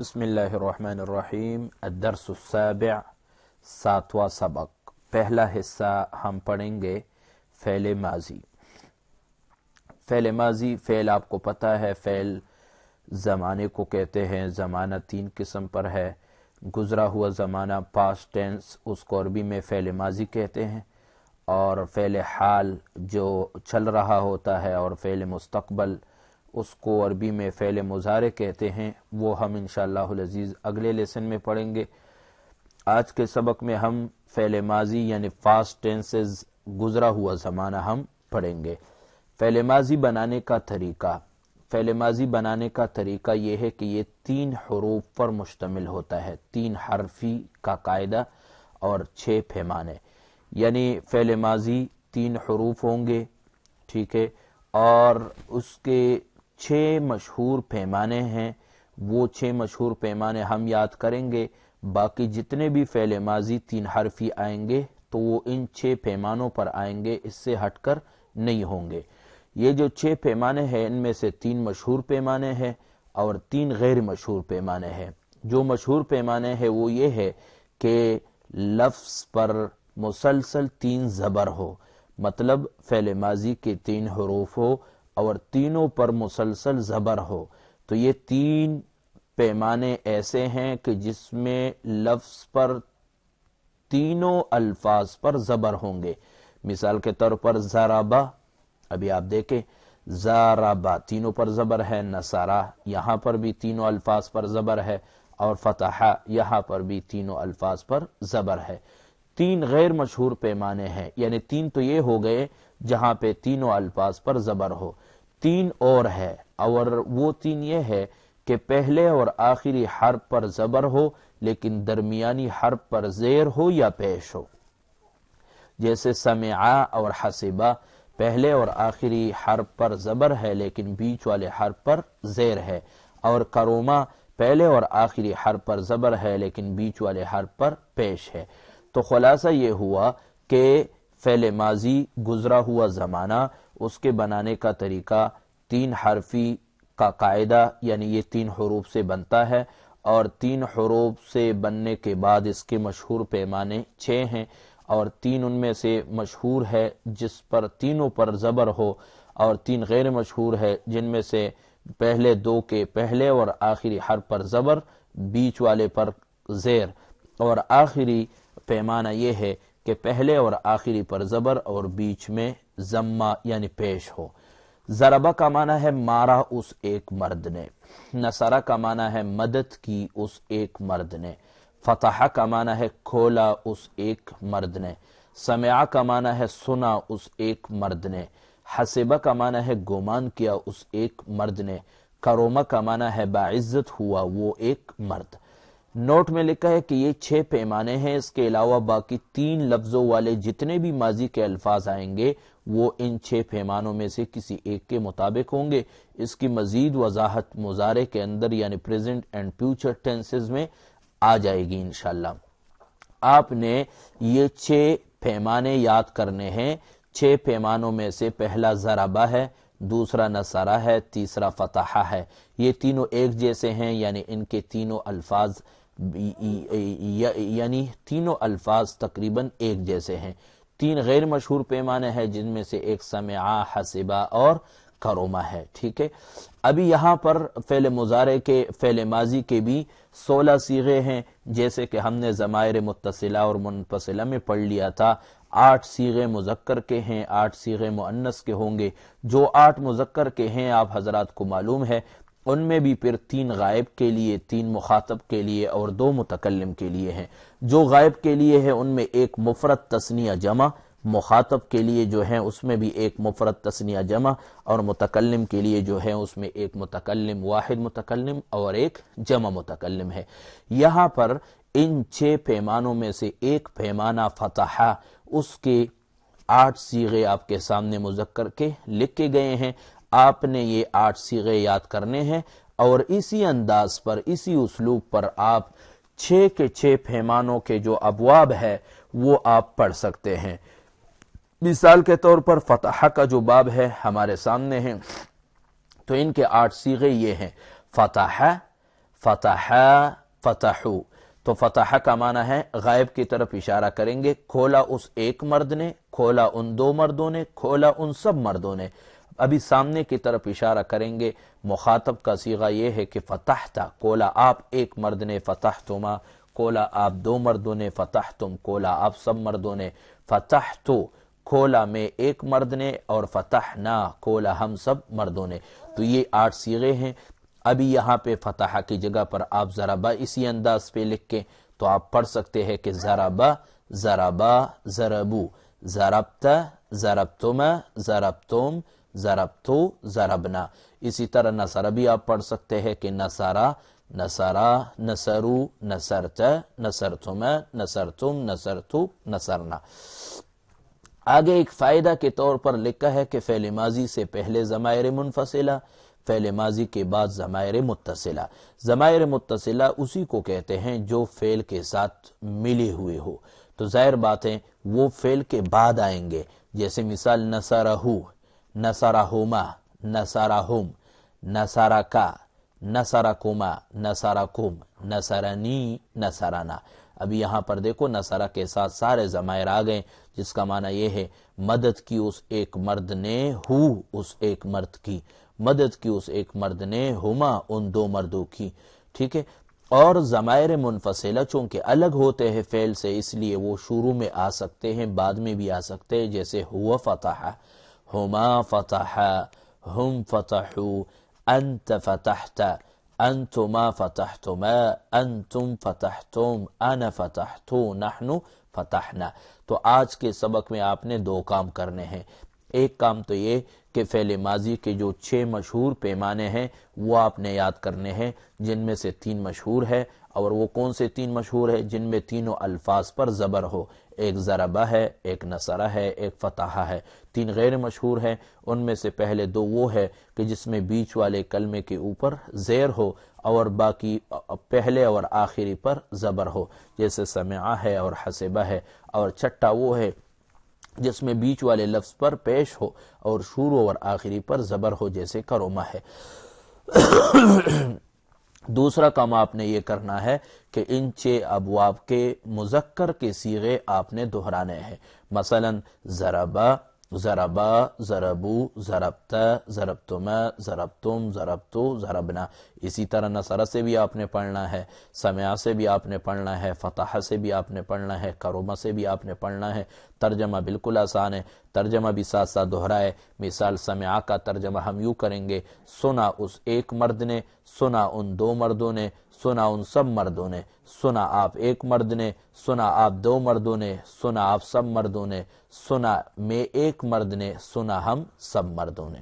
بسم اللہ الرحمن الرحیم الدرس السابع، ساتواں سبق۔ پہلا حصہ ہم پڑھیں گے فعل ماضی۔ فعل ماضی، فعل آپ کو پتہ ہے، فعل زمانے کو کہتے ہیں۔ زمانہ تین قسم پر ہے، گزرا ہوا زمانہ پاسٹ ٹینس، اس کو عربی میں فعل ماضی کہتے ہیں، اور فعل حال جو چل رہا ہوتا ہے، اور فعل مستقبل اس کو عربی میں فعل مضارع کہتے ہیں۔ وہ ہم انشاءاللہ العزیز اگلے لیسن میں پڑھیں گے۔ آج کے سبق میں ہم فعل ماضی یعنی پاسٹ ٹینسز، گزرا ہوا زمانہ ہم پڑھیں گے۔ فعل ماضی بنانے کا طریقہ، فعل ماضی بنانے کا طریقہ یہ ہے کہ یہ 3 حروف پر مشتمل ہوتا ہے، 3 حرفی کا قاعدہ اور 6 پیمانے، یعنی فعل ماضی 3 حروف ہوں گے، ٹھیک ہے، اور اس کے 6 مشہور پیمانے ہیں۔ وہ 6 مشہور پیمانے ہم یاد کریں گے۔ باقی جتنے بھی فعل ماضی 3 حرفی آئیں گے تو وہ ان 6 پیمانوں پر آئیں گے، اس سے ہٹ کر نہیں ہوں گے۔ یہ جو 6 پیمانے ہیں ان میں سے 3 مشہور پیمانے ہیں اور 3 غیر مشہور پیمانے ہیں۔ جو مشہور پیمانے ہیں وہ یہ ہے کہ لفظ پر مسلسل 3 زبر ہو، مطلب فعل ماضی کے 3 حروف ہو اور تینوں پر مسلسل زبر ہو۔ تو یہ 3 پیمانے ایسے ہیں کہ جس میں لفظ پر تینوں الفاظ پر زبر ہوں گے۔ مثال کے طور پر ضربہ، ابھی آپ دیکھیں ضربہ تینوں پر زبر ہے، نصرہ یہاں پر بھی تینوں الفاظ پر زبر ہے، اور فتح یہاں پر بھی تینوں الفاظ پر زبر ہے۔ 3 غیر مشہور پیمانے ہیں، یعنی 3 تو یہ ہو گئے جہاں پہ تینوں الفاظ پر زبر ہو، 3 اور ہے، اور وہ 3 یہ ہے کہ پہلے اور آخری حرف پر زبر ہو لیکن درمیانی حرف پر زیر ہو یا پیش ہو۔ جیسے سمعا اور حسبا، پہلے اور آخری حرف پر زبر ہے لیکن بیچ والے حرف پر زیر ہے، اور کروما پہلے اور آخری حرف پر زبر ہے لیکن بیچ والے حرف پر پیش ہے۔ تو خلاصہ یہ ہوا کہ فعل ماضی گزرا ہوا زمانہ، اس کے بنانے کا طریقہ 3 حرفی کا قاعدہ، یعنی یہ 3 حروف سے بنتا ہے، اور 3 حروف سے بننے کے بعد اس کے مشہور پیمانے 6 ہیں، اور 3 ان میں سے مشہور ہے جس پر تینوں پر زبر ہو، اور 3 غیر مشہور ہے جن میں سے پہلے 2 کے پہلے اور آخری حرف پر زبر، بیچ والے پر زیر، اور آخری پیمانہ یہ ہے کہ پہلے اور آخری پر زبر اور بیچ میں ضمہ یعنی پیش ہو۔ ضربہ کا معنی ہے مارا اس ایک مرد نے، نصرہ کا معنی ہے مدد کی اس ایک مرد نے، فتح کا معنی ہے کھولا اس ایک مرد نے، سمعا کا معنی ہے سنا اس ایک مرد نے، حسبہ کا معنی ہے گمان کیا اس ایک مرد نے، کروما کا معنی ہے باعزت ہوا وہ ایک مرد۔ نوٹ میں لکھا ہے کہ یہ 6 پیمانے ہیں، اس کے علاوہ باقی 3 لفظوں والے جتنے بھی ماضی کے الفاظ آئیں گے وہ ان 6 پیمانوں میں سے کسی ایک کے مطابق ہوں گے۔ اس کی مزید وضاحت مضارع کے اندر یعنی پریزنٹ اینڈ فیوچر ٹینسز میں آ جائے گی انشاءاللہ۔ آپ نے یہ 6 پیمانے یاد کرنے ہیں۔ 6 پیمانوں میں سے پہلا ضربہ ہے، دوسرا نصرہ ہے، تیسرا فتح ہے۔ یہ تینوں ایک جیسے ہیں، یعنی ان کے تینوں الفاظ تقریباً ایک جیسے ہیں۔ 3 غیر مشہور پیمانے ہیں جن میں سے ایک سمعا، حسبا اور کروما ہے، ٹھیک ہے۔ ابھی یہاں پر فعل مضارع کے، فعل ماضی کے بھی 16 صیغے ہیں، جیسے کہ ہم نے ضمائر متصلہ اور منفصلہ میں پڑھ لیا تھا۔ 8 صیغے مذکر کے ہیں، 8 صیغے مؤنث کے ہوں گے۔ جو 8 مذکر کے ہیں آپ حضرات کو معلوم ہے، ان میں بھی پھر 3 غائب کے لیے، 3 مخاطب کے لیے اور 2 متکلم کے لیے ہیں۔ جو غائب کے لیے ہے ان میں ایک مفرد تثنیہ جمع، مخاطب کے لیے جو ہے اس میں بھی ایک مفرد تثنیہ جمع، اور متکلم کے لیے جو ہے اس میں ایک متکلم، واحد متکلم اور ایک جمع متکلم ہے۔ یہاں پر ان 6 پیمانوں میں سے ایک پیمانہ فتح، اس کے 8 صیغے آپ کے سامنے مذکر کے لکھے گئے ہیں۔ آپ نے یہ 8 صیغے یاد کرنے ہیں، اور اسی انداز پر، اسی اسلوب پر آپ 6 کے 6 پیمانوں کے جو ابواب ہے وہ آپ پڑھ سکتے ہیں۔ مثال کے طور پر فتح کا جو باب ہے ہمارے سامنے ہے، تو ان کے 8 صیغے یہ ہیں: فتح، فتحا فتحو، تو فتح کا معنی ہے غائب کی طرف اشارہ کریں گے، کھولا اس ایک مرد نے، کھولا ان دو مردوں نے، کھولا ان سب مردوں نے۔ ابھی سامنے کی طرف اشارہ کریں گے، مخاطب کا صیغہ یہ ہے کہ فتحتا، کھولا آپ ایک مرد نے، فتحتما کھولا آپ دو مردوں نے، فتحتم کھولا آپ سب مردوں نے، فتحتو کھولا میں ایک مرد نے، اور فتحنا کھولا ہم سب مردوں نے۔ تو یہ 8 صیغے ہیں۔ ابھی یہاں پہ فتح کی جگہ پر آپ ضربہ اسی انداز پہ لکھ کے تو آپ پڑھ سکتے ہیں کہ ضربہ ضربا ضربو، ضربت ضربتما ضربتم ضربتو ضربنا۔ اسی طرح نصر بھی آپ پڑھ سکتے ہیں کہ نصرا نصرا نصرو نصرت نصرتما نصرتم نصرتو نصرنا۔ آگے ایک فائدہ کے طور پر لکھا ہے کہ فعل ماضی سے پہلے ضمائر منفصلہ، فعل ماضی کے بعد ضمائر متصلہ۔ ضمائر متصلہ اسی کو کہتے ہیں جو فعل کے ساتھ ملے ہوئے ہو، تو ظاہر بات ہے وہ فعل کے بعد آئیں گے، جیسے مثال نصرہو، نصرہما، نصرہم، نصرکا، نصرکما، نصرکم، نصرنی، نصرنا۔ ابھی یہاں پر دیکھو نصرہ کے ساتھ سارے ضمائر آ گئے، جس کا معنی یہ ہے مدد کی اس ایک مرد نے، ہو اس ایک مرد کی، مدد کی اس ایک مرد نے، ہما ان دو مردوں کی، ٹھیک ہے۔ اور ضمائر منفصلہ چونکہ الگ ہوتے ہیں فعل سے، اس لیے وہ شروع میں آ سکتے ہیں، بعد میں بھی آ سکتے ہیں، جیسے ہوا فتح، ہما فتح، ہم فتحو، انت فتحت، انتما فتحتما، انتم فتحتم، انا فتحتو، نحن فتحنا۔ تو آج کے سبق میں آپ نے 2 کام کرنے ہیں۔ ایک کام تو یہ کہ فعل ماضی کے جو 6 مشہور پیمانے ہیں وہ آپ نے یاد کرنے ہیں، جن میں سے 3 مشہور ہے، اور وہ کون سے 3 مشہور ہے؟ جن میں تینوں الفاظ پر زبر ہو، ایک ضربہ ہے، ایک نصرہ ہے، ایک فتح ہے۔ 3 غیر مشہور ہیں، ان میں سے پہلے 2 وہ ہے کہ جس میں بیچ والے کلمے کے اوپر زیر ہو اور باقی پہلے اور آخری پر زبر ہو، جیسے سمعہ ہے اور حسبہ ہے، اور چھٹا وہ ہے جس میں بیچ والے لفظ پر پیش ہو اور شروع اور آخری پر زبر ہو، جیسے کرما ہے۔ دوسرا کام آپ نے یہ کرنا ہے کہ ان 6 ابواب کے مذکر کے صیغے آپ نے دہرانے ہیں، مثلا ضربا ضربا، ضربو، ضربت، ضربتما، ضربتم، ضربتو، ضربنا۔ اسی طرح نصرہ سے بھی آپ نے پڑھنا ہے، سمعہ سے بھی آپ نے پڑھنا ہے، فتح سے بھی آپ نے پڑھنا ہے، کرما سے بھی آپ نے پڑھنا ہے۔ ترجمہ بالکل آسان ہے، ترجمہ بھی ساتھ ساتھ دہرائے۔ مثال سمعہ کا ترجمہ ہم یوں کریں گے، سنا اس ایک مرد نے، سنا ان 2 مردوں نے، سنا ان سب مردوں نے، سنا آپ ایک مرد نے، سنا آپ 2 مردوں نے، سنا آپ سب مردوں نے، سنا میں ایک مرد نے، سنا ہم سب مردوں نے۔